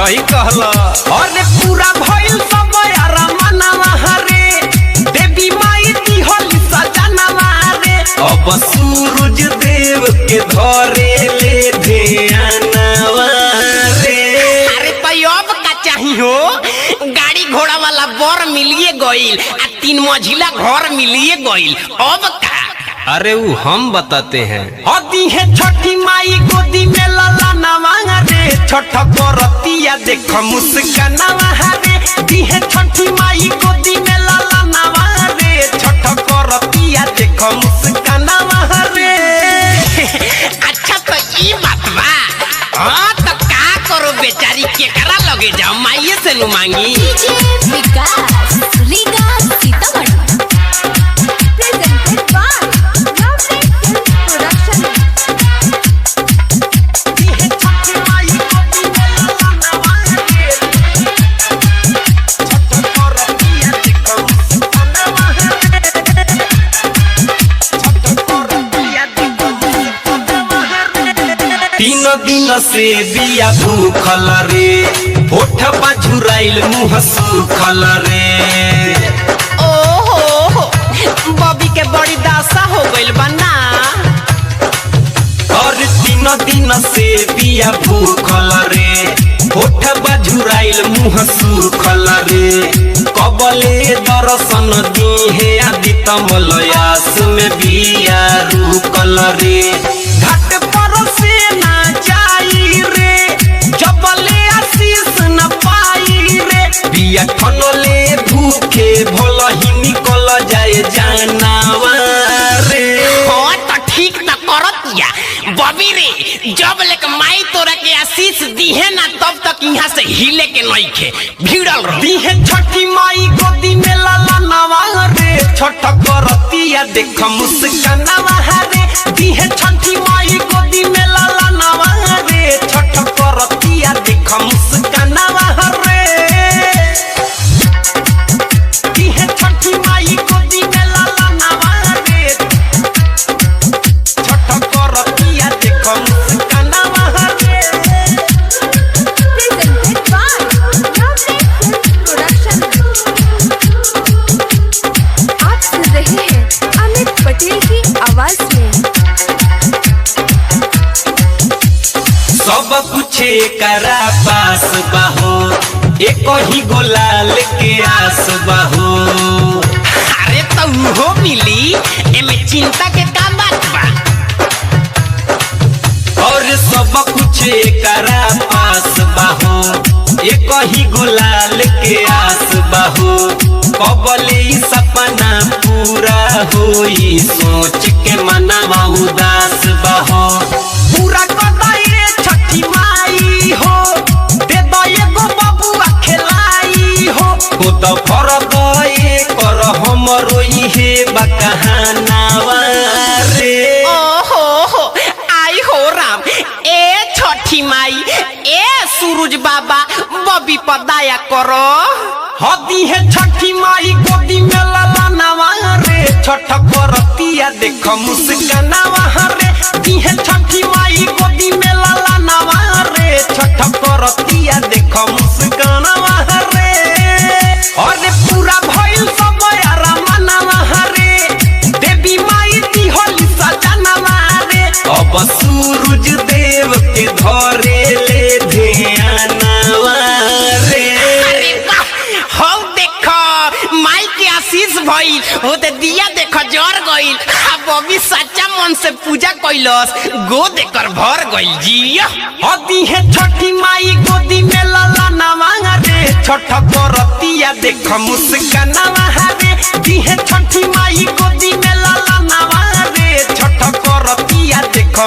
सही कहला। अरे पूरा भइल सब यारा मनवा रे, देवी माई दिहली सजनवा रे, अब सूरज देव के धरे ले ध्यानवा रे। अरे तो अब का चाहिए, गाड़ी घोड़ा वाला बर मिलिए गइल आ 3 मंजिला घर मिलिए गइल, अब का? अरे वो हम बताते हैं। हदी है छठी माई गोदी में लाला नवा रे, छठ करतिया देख मुस्कानवा रे, दी है छठी माई गोदी में लाला नवा रे, छठ करतिया देख मुस्कानवा रे। अच्छा तो ई बात बा। हां तो का करो बेचारी, केकरा लगे जाओ, माईए से नु मांगी। विकास रीगा सीतामढ़ी प्रेजेंटेड बाय दिन से बिया भूखल रे, होठ झुराइल मुँह सुखल रे। ओहो बॉबी के बड़ी दासा हो गइल बना। और 3 दिन से बिया भूखल रे, होठ झुराइल मुँह सुखल रे, कबले दर्शन दिहे आदित मलयास में बिया रुकल रे। घाट पर से ना जाई रे, जबले आशीष न पाई रे, बिया ठनले भूखे भल ही निकल जाए जानवा रे। हाँ तो ठीक न करतिया बॉबी रे, जब लेक माई तोरा के आशीष दिहे ना तब तक यहाँ से हिले के नहीं खे, भिड़ल रह। दिहे छठी माई गोदी में लाला नवा रे, छठ करतिया देख मुस्कानवा रे, दिहे छठी माई गोदी में लाला नवा रे, छठ करतिया देख मुस्कानवा रे, दिहे छठी माई गोदी में लाला नवा रे, छठ करतिया देख मुस्कानवा रे। Presented by production. आप सुन रहे हैं अमित पटेल की आवाज में। सब कुछ करा पास बाहो, एक ही गोलाल के आस बाहो। अरे तो हो मिली, एमे चिंता के का बात बा। और सब कुछ करा पास बाहो, एक ही गोलाल के आस बाहो, कबले सपना पूरा होई, सोच के मनवा उदास बाहो। पूरा कदाई छठी माई हो, दे दो एगो बबुआ खिलाई हो, को तो फर दए कर हमरो इहे बकहानावा रे। ओहो आई हो राम, ए छठी माई, ए सूरज बाबा, बबी पर दया करो। हदी है छठी माई गोदी में लाला नवा रे, छठ करतिया देख मुस्कानवा रे, दी है छठी माई गोदी में लाला नवा रे, छठ करतिया देख मुस्कानवा रे। अरे पूरा भइल सब यारा मनवा रे, देवी माई दिहली सजनवा रे, अब सूरज देव के धरे ले ध्यानवा रे। अरे वाह, हौ देखो माई के आशीष भइल, हो ते दिया देखो जर गइल, आ बबी सच्चा मन से पूजा कइलस, गोद एकर भर गइल जी। हदी है छठी माई गोदी में लाला नवा रे, छठ करतिया देख मुस्कानवा रे, दी है छठी माई गोदी में लाला नवा रे, छठ करतिया देख